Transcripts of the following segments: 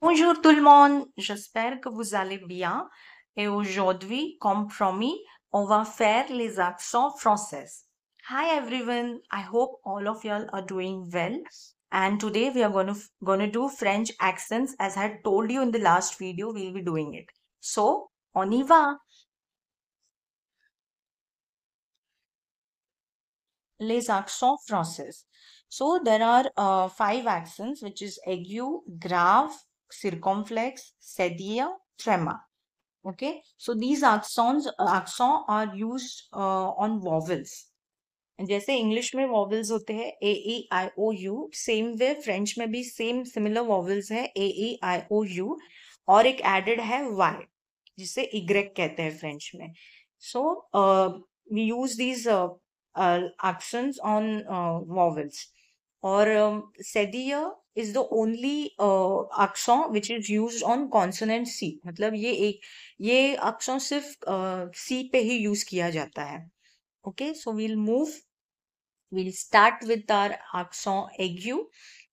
Bonjour tout le monde, j'espère que vous allez bien. Et aujourd'hui, comme promis, on va faire les accents français. Hi everyone, I hope all of y'all are doing well. And today we are gonna do French accents as I had told you in the last video, we'll be doing it. So, on y va. Les accents français. So there are 5 accents, which is aigu, grave, circumflex, cédille, trema. Okay, so these accents are used on vowels. जैसे English में vowels होते हैं ए ई आई ओ you, same way French में भी same similar vowels है ए ई आई ओ you, और एक added है वाई जिसे इग्रेक कहते हैं फ्रेंच में. So we use these accents on vowels. और cedilla is the only accent which is used on consonant C. मतलब ये accent सिर्फ C पे ही यूज किया जाता है. Okay, so we'll start with our accent aigu.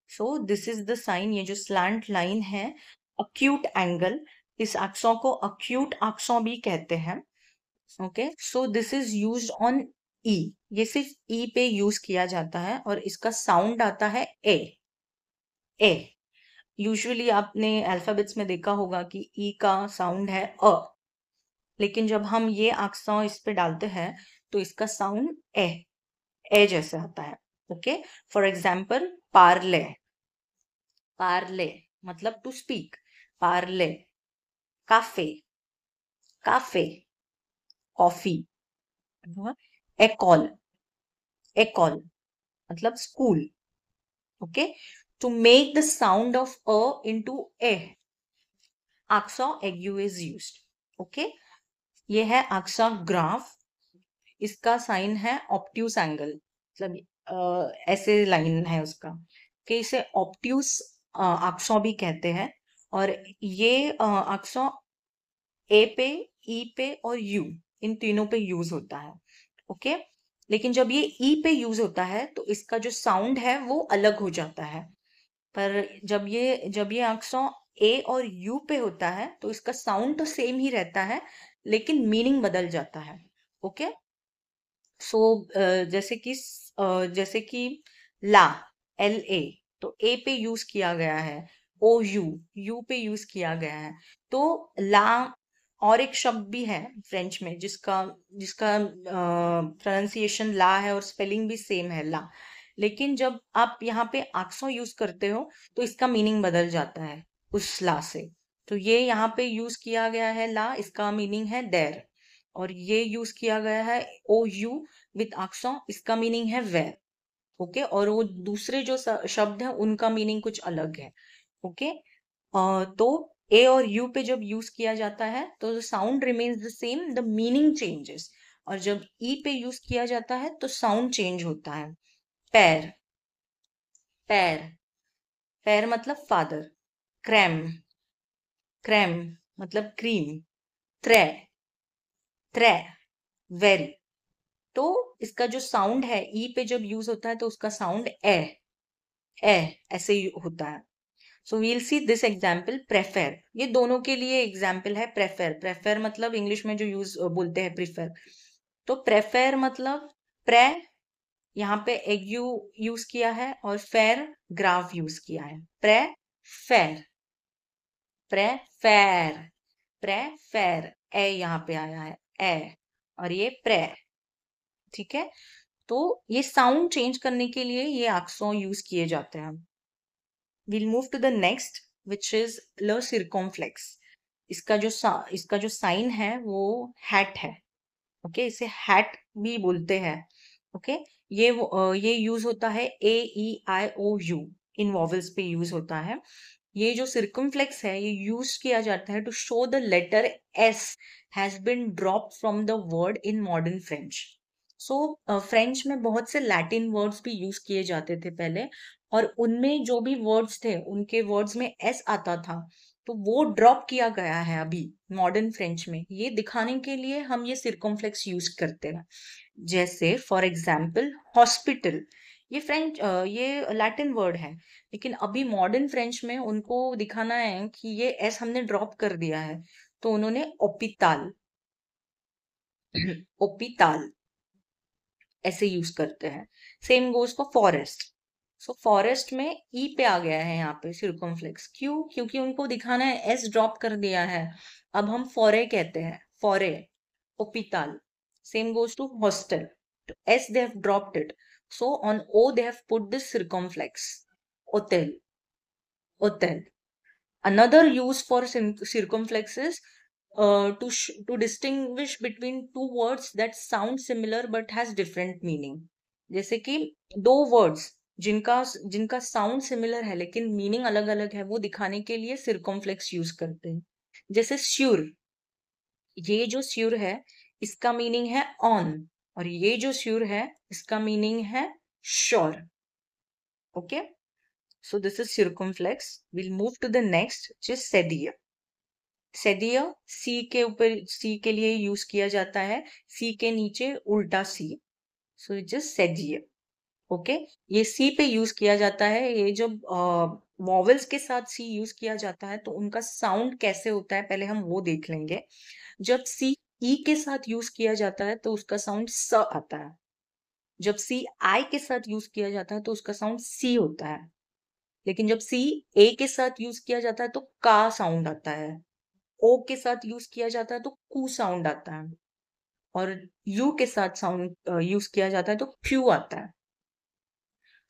So this is the sign, ये जो slant line है, acute angle. इस accent को acute accent भी कहते हैं. Okay, so this is used on E. ये सिर्फ E पे यूज किया जाता है और इसका साउंड आता है ए. ए यूजुअली आपने अल्फाबेट्स में देखा होगा कि ई का साउंड है अ, लेकिन जब हम ये accent इस पे डालते हैं तो इसका साउंड ए जैसे आता है. ओके, फॉर एग्जाम्पल पार्ले. पार्ले मतलब टू स्पीक. पार्ले. काफे. काफे. कॉफी. एकॉल. एकॉल मतलब school. Okay, to make the sound of अ इनटू ए, accent aigu is used. Okay, ये है accent grave. इसका साइन है ऑप्ट्यूस एंगल, मतलब ऐसे लाइन है उसका कि इसे ऑप्ट्यूस accent भी कहते हैं. और ये accent ए पे, ई पे और यू, इन तीनों पे यूज होता है. ओके, लेकिन जब ये ई पे यूज होता है तो इसका जो साउंड है वो अलग हो जाता है. पर जब ये accent ए और यू पे होता है तो इसका साउंड तो सेम ही रहता है, लेकिन मीनिंग बदल जाता है. ओके, सो जैसे कि ला, एल ए, तो ए पे यूज किया गया है. ओ यू, यू पे यूज किया गया है. तो ला, और एक शब्द भी है फ्रेंच में जिसका जिसका प्रोनाउंसिएशन ला है और स्पेलिंग भी सेम है, ला. लेकिन जब आप यहाँ पे accent यूज करते हो तो इसका मीनिंग बदल जाता है उस ला से. तो ये यहाँ पे यूज किया गया है ला, इसका मीनिंग है देर. और ये यूज किया गया है ओ यू विथ accent, इसका मीनिंग है वेर. ओके, और वो दूसरे जो शब्द हैं उनका मीनिंग कुछ अलग है. ओके, तो ए और यू पे जब यूज किया जाता है तो sound remains the same, the meaning changes. और जब ई पे यूज किया जाता है तो साउंड चेंज होता है. पैर. पैर. पैर मतलब फादर. क्रैम. क्रैम मतलब क्रीम. त्रै. त्रै. वेरी. तो इसका जो साउंड है ई पे जब यूज होता है तो उसका साउंड ए ऐसे ही होता है. So we'll see this example prefer. ये दोनों के लिए एग्जाम्पल है. प्रेफर. प्रेफर मतलब इंग्लिश में जो यूज बोलते हैं प्रीफर. तो प्रेफर मतलब प्रे, यहाँ पे एग्यू यूज किया है और फेर ग्राफ यूज किया है. प्रेफर. प्रेफर. प्रेफर. ए यहाँ पे आया है ए, और ये प्रे. ठीक है, तो ये साउंड चेंज करने के लिए ये accent यूज किए जाते हैं. we'll move to the next, which is le circumflex. इसका जो साइन है वो हैट है. ओके, इसे हैट भी बोलते हैं. ओके, ये यूज होता है ए ई आई ओ यू, इन वॉवल्स पे यूज होता है. ये जो circumflex है ये यूज किया जाता है to show the letter S has been dropped from the word in modern French. So French में बहुत से लैटिन वर्ड्स भी यूज किए जाते थे पहले, और उनमें जो भी वर्ड्स थे उनके वर्ड्स में एस आता था, तो वो ड्रॉप किया गया है अभी मॉडर्न फ्रेंच में. ये दिखाने के लिए हम ये circumflex यूज करते हैं. जैसे फॉर एग्जाम्पल हॉस्पिटल, ये लैटिन वर्ड है. लेकिन अभी मॉडर्न फ्रेंच में उनको दिखाना है कि ये एस हमने ड्रॉप कर दिया है, तो उन्होंने ओपिताल ओपिताल ऐसे यूज करते हैं। Same goes for forest. So forest में ई पे आ गया है यहाँ पे सिरकमफ्लेक्स, क्यों? क्योंकि उनको दिखाना है एस ड्रॉप कर दिया है, अब हम फॉरे कहते हैं, फॉरे, ओपिताल। Same goes to hostel, to S they have dropped it. So on O they have put this circumflex. Hotel. Hotel. Another use for circumflex is to distinguish between two words that sound similar but has different meaning. जैसे कि दो words जिनका जिनका sound similar है लेकिन meaning अलग अलग है, वो दिखाने के लिए सिरकमफ्लेक्स यूज करते हैं। जैसे श्योर, ये जो श्योर है इसका मीनिंग है ऑन, और ये जो श्योर है इसका मीनिंग है sure. Okay, so this is circumflex. We'll move to the next, which is sedia. सेदिया सी के ऊपर, सी के लिए यूज किया जाता है, सी के नीचे उल्टा सी, सो इट जस्ट सेदिया। ओके, ये सी पे यूज किया जाता है। ये जब वॉवेल्स के साथ सी यूज किया जाता है तो उनका साउंड कैसे होता है पहले हम वो देख लेंगे। जब सी ई के साथ यूज किया जाता है तो उसका साउंड स आता है। जब सी आई के साथ यूज किया जाता है तो उसका साउंड सी होता है। लेकिन जब सी ए के साथ यूज किया जाता है तो का साउंड आता है। ओ के साथ यूज किया जाता है तो कू साउंड आता है, और यू के साथ साउंड यूज किया जाता है तो क्यू आता है।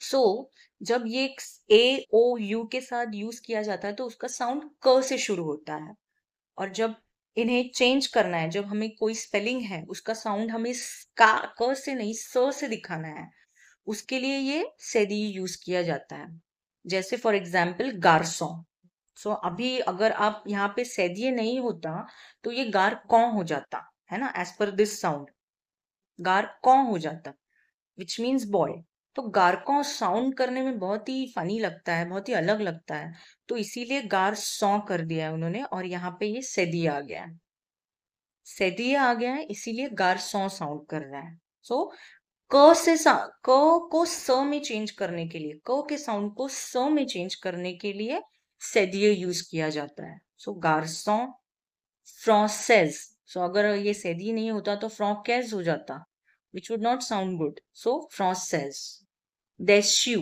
सो जब ये ए ओ यू के साथ यूज किया जाता है तो उसका साउंड क से शुरू होता है, और जब इन्हें चेंज करना है, जब हमें कोई स्पेलिंग है उसका साउंड हमें का क से नहीं स से दिखाना है, उसके लिए ये सेदी यूज किया जाता है। जैसे फॉर एग्जाम्पल गारसों। सो अभी अगर आप यहाँ पे सेदिये नहीं होता तो ये गार कौन हो जाता है ना, एज पर दिस साउंड गार कौन हो जाता, विच मीन्स बॉय। तो गारकॉ साउंड करने में बहुत ही फनी लगता है, बहुत ही अलग लगता है, तो इसीलिए गार सॉ कर दिया है उन्होंने, और यहाँ पे ये सेदिया आ गया है। सेदिया आ गया है इसीलिए गार सॉ साउंड कर रहा है। सो क से क को स में चेंज करने के लिए, क के साउंड को स में चेंज करने के लिए सेदिये यूज किया जाता है। सो गारसों, फ्रांसेस। सो अगर ये सेदी नहीं होता तो फ्रांकेस हो जाता, which would not sound good. So फ्रांसेस। देस्यू,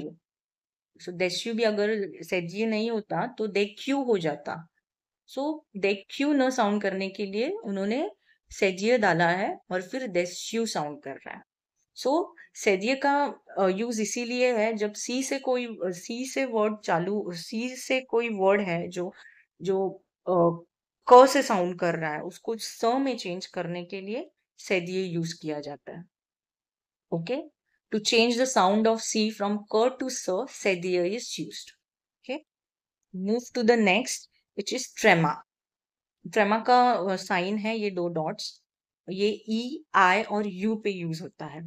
सो देस्यू भी अगर सेजिए नहीं होता तो देक्यू हो जाता। सो देक्यू न साउंड करने के लिए उन्होंने सेजिए डाला है और फिर देस्यू साउंड कर रहा है। सो सेजिए का यूज इसीलिए है जब सी से कोई सी से वर्ड चालू, सी से कोई वर्ड है जो जो क से साउंड कर रहा है, उसको स में चेंज करने के लिए सेजिए यूज किया जाता है। Okay, to change the sound of C from K to S, sedia is used. Okay, move to the next, which is trema. ट्रेमा का साइन है ये दो डॉट्स, ये ई आई और यू पे यूज होता है।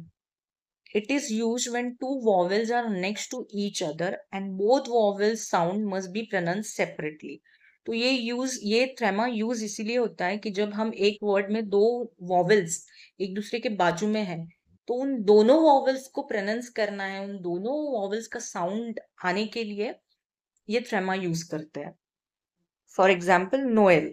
It is use when two vowels are next to each other and both vowels sound must be pronounce separately. तो ये ट्रेमा यूज इसीलिए होता है कि जब हम एक वर्ड में दो वॉवेल्स एक दूसरे के बाजू में है तो उन दोनों वॉवेल्स को प्रोनाउंस करना है, उन दोनों वॉवेल्स का साउंड आने के लिए ये ट्रेमा यूज करते हैं। फॉर एग्जाम्पल नोएल,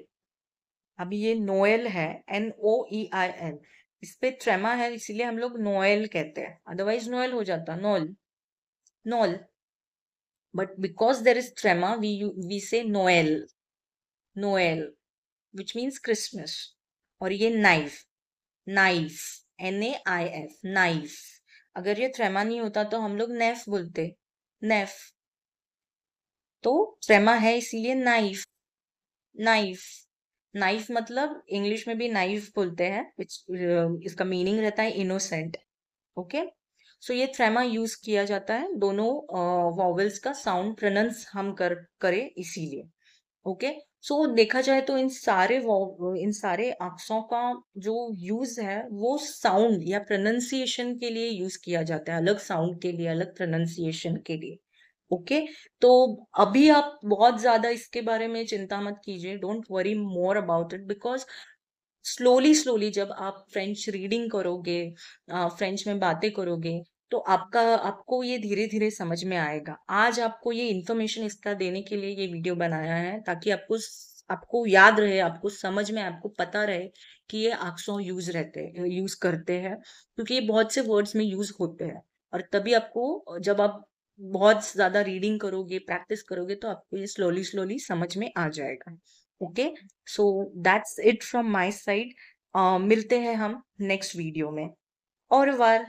अभी ये नोएल है, NOEIL, इस पे ट्रेमा है इसीलिए हम लोग नोएल कहते हैं, अदरवाइज नोएल हो जाता नोल, नोल, but because there is trema we say नोएल, नोएल, विच मीन्स क्रिसमस। और ये नाइफ, नाइफ, NAIF, नाइफ, अगर ये ट्रेमा नहीं होता तो हम लोग नेफ बोलते, नेफ। तो ट्रेमा है इसीलिए नाइफ, नाइफ, नाइफ मतलब इंग्लिश में भी नाइफ बोलते हैं, इसका मीनिंग रहता है इनोसेंट। ओके, सो ये ट्रेमा यूज किया जाता है दोनों वॉवेल्स का साउंड प्रोनाउंस हम करें इसीलिए। ओके, सो देखा जाए तो इन सारे अक्षरों का जो यूज है वो साउंड या प्रोनाउंसिएशन के लिए यूज किया जाता है, अलग साउंड के लिए, अलग प्रोनाउंसिएशन के लिए। ओके, तो अभी आप बहुत ज्यादा इसके बारे में चिंता मत कीजिए, don't worry more about it, because slowly slowly जब आप फ्रेंच रीडिंग करोगे, फ्रेंच में बातें करोगे, तो आपको ये धीरे धीरे समझ में आएगा। आज आपको ये इंफॉर्मेशन इसका देने के लिए ये वीडियो बनाया है, ताकि आपको याद रहे, आपको समझ में, आपको पता रहे कि ये एक्सों यूज करते हैं, क्योंकि ये बहुत से वर्ड्स में यूज होते हैं। और तभी आपको, जब आप बहुत ज्यादा रीडिंग करोगे, प्रैक्टिस करोगे, तो आपको ये स्लोली स्लोली समझ में आ जाएगा। Okay, so that's it from my side. मिलते हैं हम नेक्स्ट वीडियो में। और बार